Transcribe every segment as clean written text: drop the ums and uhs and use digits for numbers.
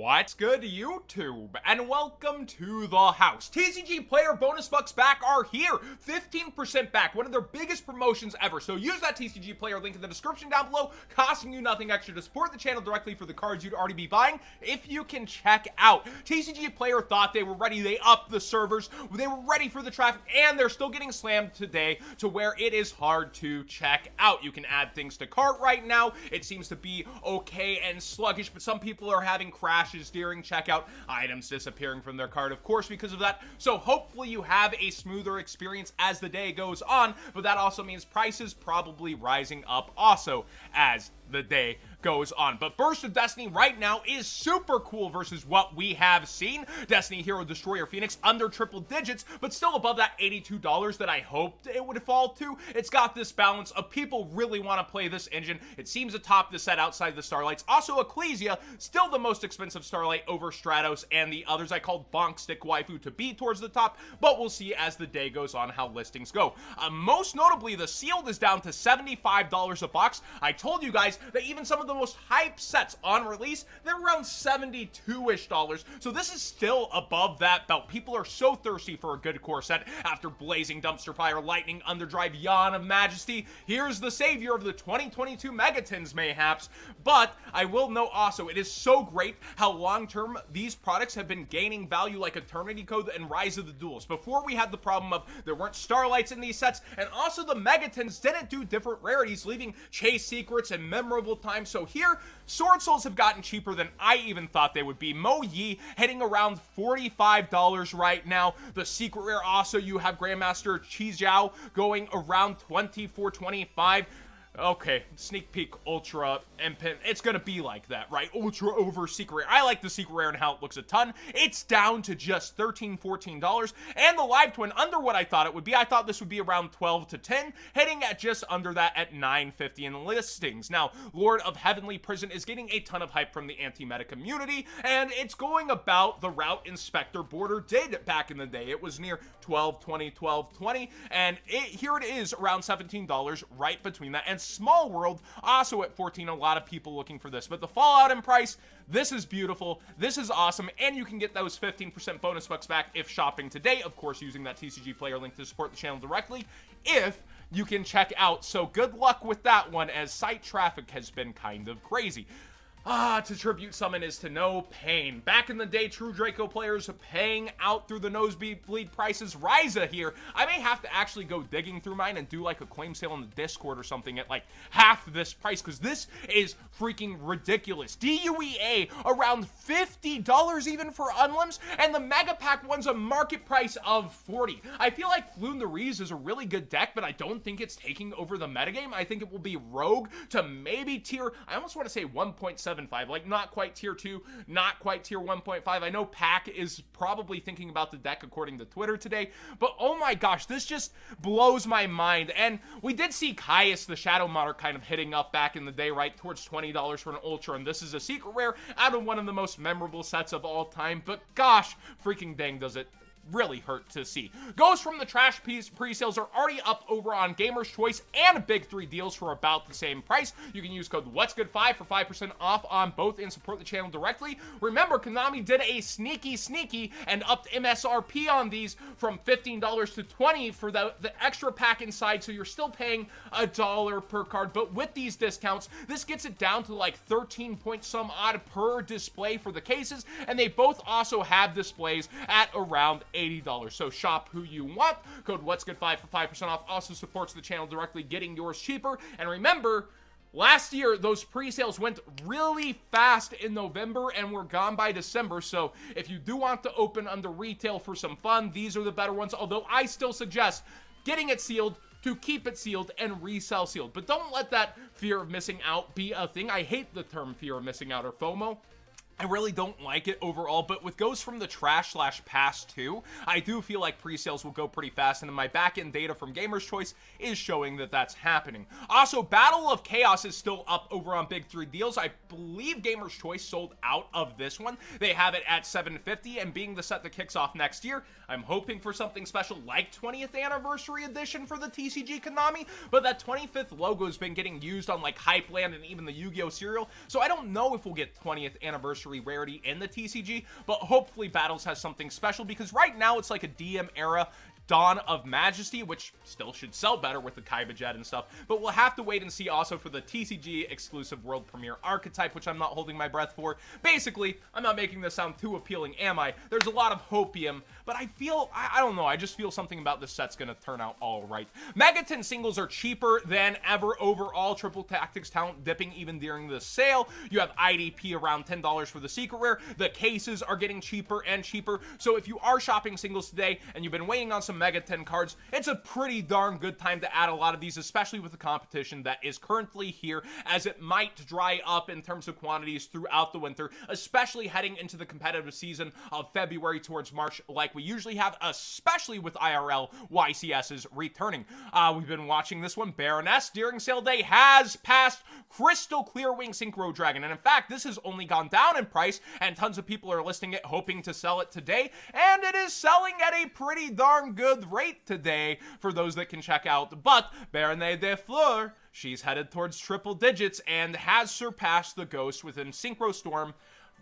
What's good, YouTube? And welcome to the house. TCG player bonus bucks back are here. 15% back, one of their biggest promotions ever. So use that TCG player link in the description down below, costing you nothing extra to support the channel directly for the cards you'd already be buying if you can check out. TCG player thought they were ready. They upped the servers. They were ready for the traffic, and they're still getting slammed today to where it is hard to check out. You can add things to cart right now. It seems to be okay and sluggish, but some people are having crashes during checkout, items disappearing from their cart, of course, because of that. So hopefully you have a smoother experience as the day goes on, but that also means prices probably rising up also as the day goes on. But Burst of Destiny right now is super cool versus what we have seen. Destiny Hero Destroyer Phoenix under triple digits, but still above that $82 that I hoped it would fall to. It's got this balance of people really want to play this engine. It seems atop the set outside the Starlights. Also Ecclesia, still the most expensive Starlight over Stratos and the others I called Bonk Stick Waifu to be towards the top, but we'll see as the day goes on how listings go. Most notably, the Sealed is down to $75 a box. I told you guys that even some of the most hype sets on release, they're around $72-ish. So this is still above that belt. People are so thirsty for a good core set after Blazing Dumpster Fire, Lightning Underdrive, Yawn of Majesty. Here's the savior of the 2022 Megatons, mayhaps. But I will note also, it is so great how long-term these products have been gaining value, like Eternity Code and Rise of the Duels. Before, we had the problem of there weren't Starlights in these sets, and also the Megatons didn't do different rarities, leaving chase secrets and memorable times. So here, Sword Souls have gotten cheaper than I even thought they would be. Mo Yi hitting around $45 right now. The secret rare also, you have Grandmaster Chi Zhao going around $24.25. Okay, sneak peek, ultra, and pin. It's gonna be like that, right? Ultra over secret rare. I like the secret rare and how it looks a ton. It's down to just $13, $14. And the live twin, under what I thought it would be. I thought this would be around 12 to 10, hitting at just under that at $9.50 in listings. Now, Lord of Heavenly Prison is getting a ton of hype from the anti-meta community, and it's going about the route Inspector Border did back in the day. It was near 12.20, 12.20, and here it is around $17, right between that. And Small World also at 14. A lot of people looking for this, but the fallout in price, this is beautiful, this is awesome, and you can get those 15% bonus bucks back if shopping today, of course, using that TCG player link to support the channel directly if you can check out. So good luck with that one, as site traffic has been kind of crazy. To tribute summon is to no pain. Back in the day, true Draco players paying out through the nosebleed prices. Ryza here. I may have to actually go digging through mine and do like a claim sale on the Discord or something at like half this price, because this is freaking ridiculous. DUEA around $50 even for Unlims, and the Mega Pack one's a market price of $40. I feel like Floon the Rees is a really good deck, but I don't think it's taking over the metagame. I think it will be Rogue to maybe tier, I almost want to say 1.75, like not quite tier 2, not quite tier 1.5. I know Pack is probably thinking about the deck according to Twitter today, but oh my gosh, this just blows my mind. And we did see Caius the Shadow Monarch kind of hitting up back in the day, right towards $20 for an Ultra, and this is a secret rare out of one of the most memorable sets of all time, but gosh, freaking dang does it really hurt to see. Goes from the trash piece pre-sales are already up over on Gamer's Choice and Big 3 deals for about the same price. You can use code What's Good 5 for 5% off on both and support the channel directly. Remember, Konami did a sneaky and upped MSRP on these from $15 to $20 for the extra pack inside, so you're still paying $1 per card. But with these discounts, this gets it down to like 13 point some odd per display for the cases, and they both also have displays at around $80. So shop who you want. Code What's Good 5 for 5% off also supports the channel directly, getting yours cheaper. And remember, last year, those pre-sales went really fast in November and were gone by December. So if you do want to open under retail for some fun, these are the better ones. Although I still suggest getting it sealed to keep it sealed and resell sealed. But don't let that fear of missing out be a thing. I hate the term fear of missing out, or FOMO. I really don't like it overall, but with goes from the trash / pass to, I do feel like pre-sales will go pretty fast, and my back-end data from Gamer's Choice is showing that that's happening. Also, Battle of Chaos is still up over on Big 3 deals. I believe Gamer's Choice sold out of this one. They have it at $750, and being the set that kicks off next year, I'm hoping for something special like 20th Anniversary Edition for the TCG Konami, but that 25th logo has been getting used on like Hypeland and even the Yu-Gi-Oh! Cereal, so I don't know if we'll get 20th Anniversary anniversary rarity in the TCG, but hopefully Battles has something special, because right now it's like a DM era Dawn of Majesty, which still should sell better with the Kaiba Jet and stuff, but we'll have to wait and see also for the TCG exclusive world premiere archetype, which I'm not holding my breath for. Basically, I'm not making this sound too appealing, am I? There's a lot of hopium, but I feel, I don't know, I just feel something about this set's gonna turn out all right. Megaton singles are cheaper than ever overall, triple tactics talent dipping even during the sale. You have IDP around $10 for the secret rare. The cases are getting cheaper and cheaper, so if you are shopping singles today and you've been waiting on some Mega 10 cards, it's a pretty darn good time to add a lot of these, especially with the competition that is currently here, as it might dry up in terms of quantities throughout the winter, especially heading into the competitive season of February towards March like we usually have, especially with IRL YCSs returning. We've been watching this one. Baroness during sale day has passed Crystal Clear Wing Synchro Dragon, and in fact this has only gone down in price, and tons of people are listing it hoping to sell it today, and it is selling at a pretty darn good rate today for those that can check out. But Baronne de Fleur, she's headed towards triple digits and has surpassed the Ghost within Synchro Storm.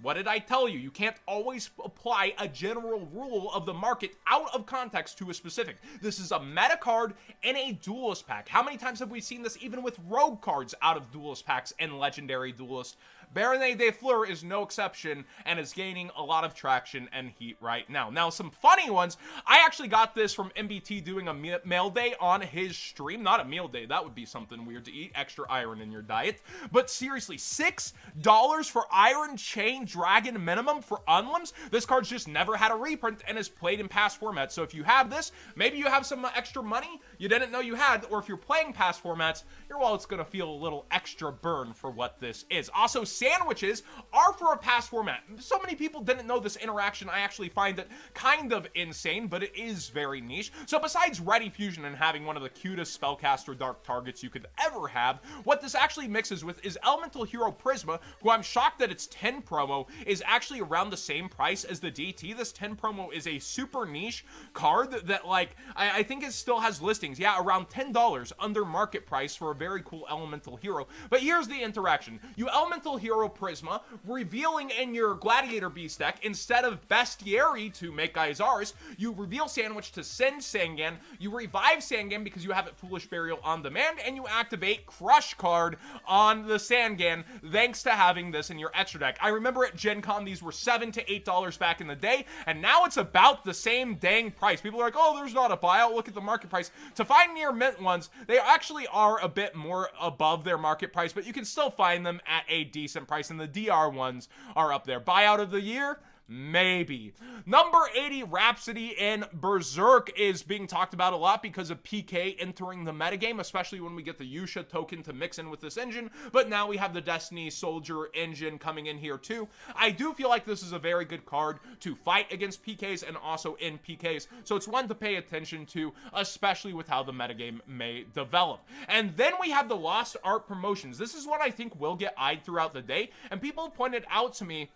What did I tell you? You can't always apply a general rule of the market out of context to a specific. This is a meta card in a duelist pack. How many times have we seen this even with rogue cards out of duelist packs and legendary duelist? Baronne de Fleur is no exception and is gaining a lot of traction and heat right now. Now, some funny ones. I actually got this from MBT doing a mail day on his stream. Not a meal day. That would be something weird to eat. Extra iron in your diet. But seriously, $6 for Iron Chain Dragon minimum for Unlims? This card's just never had a reprint and is played in past formats. So if you have this, maybe you have some extra money you didn't know you had, or if you're playing past formats, your wallet's gonna feel a little extra burn for what this is. Also, sandwiches are for a past format. So many people didn't know this interaction. I actually find it kind of insane, but it is very niche. So besides Ready Fusion and having one of the cutest spellcaster dark targets you could ever have, what this actually mixes with is Elemental Hero Prisma, who I'm shocked that its 10 promo is actually around the same price as the DT. This 10 promo is a super niche card that like, I think it still has listings. Yeah, around $10 under market price for a very cool Elemental Hero. But here's the interaction. You Elemental Hero Prisma, revealing in your Gladiator Beast deck, instead of Bestiary to make Izaris, you reveal Sandwich to send Sangan, you revive Sangan because you have it Foolish Burial on demand, and you activate Crush card on the Sangan, thanks to having this in your extra deck. I remember at Gen Con these were $7 to $8 back in the day, and now it's about the same dang price. People are like, oh, there's not a buyout, look at the market price. To find near mint ones, they actually are a bit more above their market price, but you can still find them at a decent price, and the DR ones are up there. Buyout of the year? Maybe. Number 80, Rhapsody in Berserk is being talked about a lot because of PK entering the metagame, especially when we get the Yusha token to mix in with this engine, but now we have the Destiny Soldier engine coming in here too. I do feel like this is a very good card to fight against PKs and also in PKs, so it's one to pay attention to, especially with how the metagame may develop. And then we have the Lost Art promotions. This is what I think will get eyed throughout the day, and people pointed out to me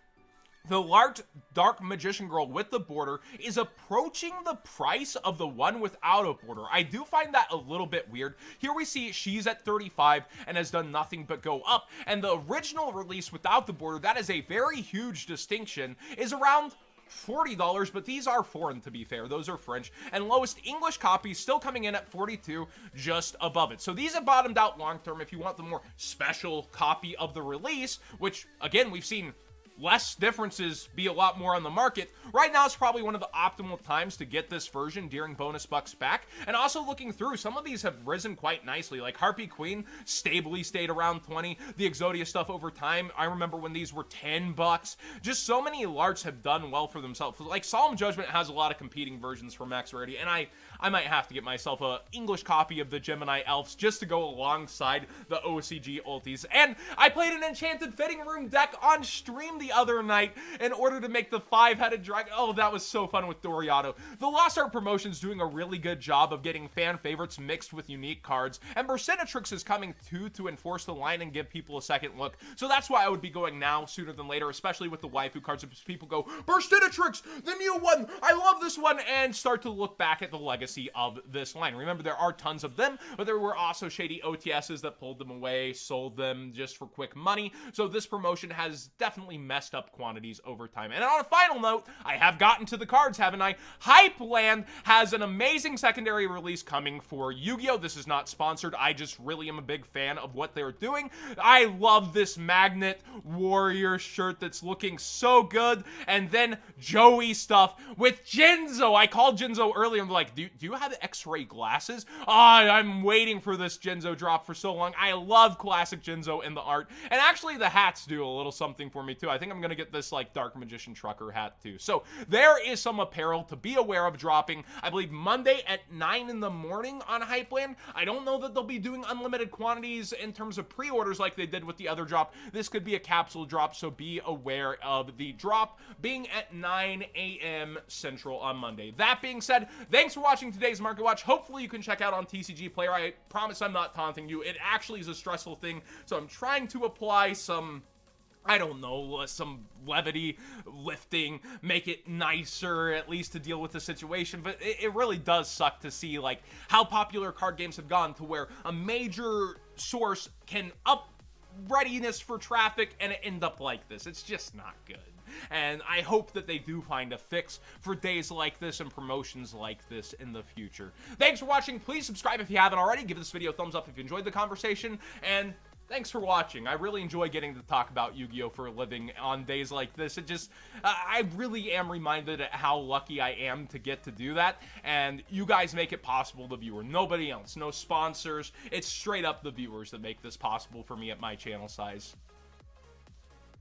the large Dark Magician Girl with the border is approaching the price of the one without a border. I do find that a little bit weird. Here we see she's at 35 and has done nothing but go up. And the original release without the border, that is a very huge distinction, is around $40, but these are foreign, to be fair. Those are French. And lowest English copy still coming in at 42, just above it. So these have bottomed out long term if you want the more special copy of the release, which, again, we've seen less differences be a lot more on the market. Right now is probably one of the optimal times to get this version during bonus bucks back. And also looking through, some of these have risen quite nicely. Like Harpy Queen stably stayed around 20. The Exodia stuff over time, I remember when these were 10 bucks. Just so many larts have done well for themselves. Like Solemn Judgment has a lot of competing versions for max rarity, and I might have to get myself a English copy of the Gemini Elves just to go alongside the OCG ultis. And I played an Enchanted Fitting Room deck on stream the other night in order to make the 5-headed dragon. Oh, that was so fun with Doriato. The Lost Art promotion's doing a really good job of getting fan favorites mixed with unique cards, and Bersenatrix is coming to enforce the line and give people a second look. So that's why I would be going now sooner than later, especially with the waifu cards, because people go, Bersenatrix, the new one, I love this one, and start to look back at the legacy of this line. Remember, there are tons of them, but there were also shady OTSs that pulled them away, sold them just for quick money. So this promotion has definitely messed messed up quantities over time. And on a final note, I have gotten to the cards, haven't I? Hypeland has an amazing secondary release coming for Yu-Gi-Oh! This is not sponsored. I just really am a big fan of what they're doing. I love this Magnet Warrior shirt that's looking so good. And then Joey stuff with Jinzo. I called Jinzo earlier and like, do you have X-ray glasses? I'm waiting for this Jinzo drop for so long. I love classic Jinzo in the art. And actually the hats do a little something for me too. I think I'm gonna get this like Dark Magician Trucker hat too. So there is some apparel to be aware of dropping, I believe Monday at 9 in the morning on Hypeland. I don't know that they'll be doing unlimited quantities in terms of pre-orders like they did with the other drop. This could be a capsule drop, so be aware of the drop being at 9 a.m. Central on Monday. That being said, thanks for watching today's Market Watch. Hopefully you can check out on TCG Player. I promise I'm not taunting you. It actually is a stressful thing, so I'm trying to apply some, I don't know, some levity, lifting, make it nicer, at least to deal with the situation. But it really does suck to see like how popular card games have gone to where a major source can up readiness for traffic and it end up like this. It's just not good. And I hope that they do find a fix for days like this and promotions like this in the future. Thanks for watching. Please subscribe if you haven't already. Give this video a thumbs up if you enjoyed the conversation. And thanks for watching. I really enjoy getting to talk about Yu-Gi-Oh! For a living on days like this. It just, I really am reminded at how lucky I am to get to do that. And you guys make it possible, the viewer. Nobody else. No sponsors. It's straight up the viewers that make this possible for me at my channel size.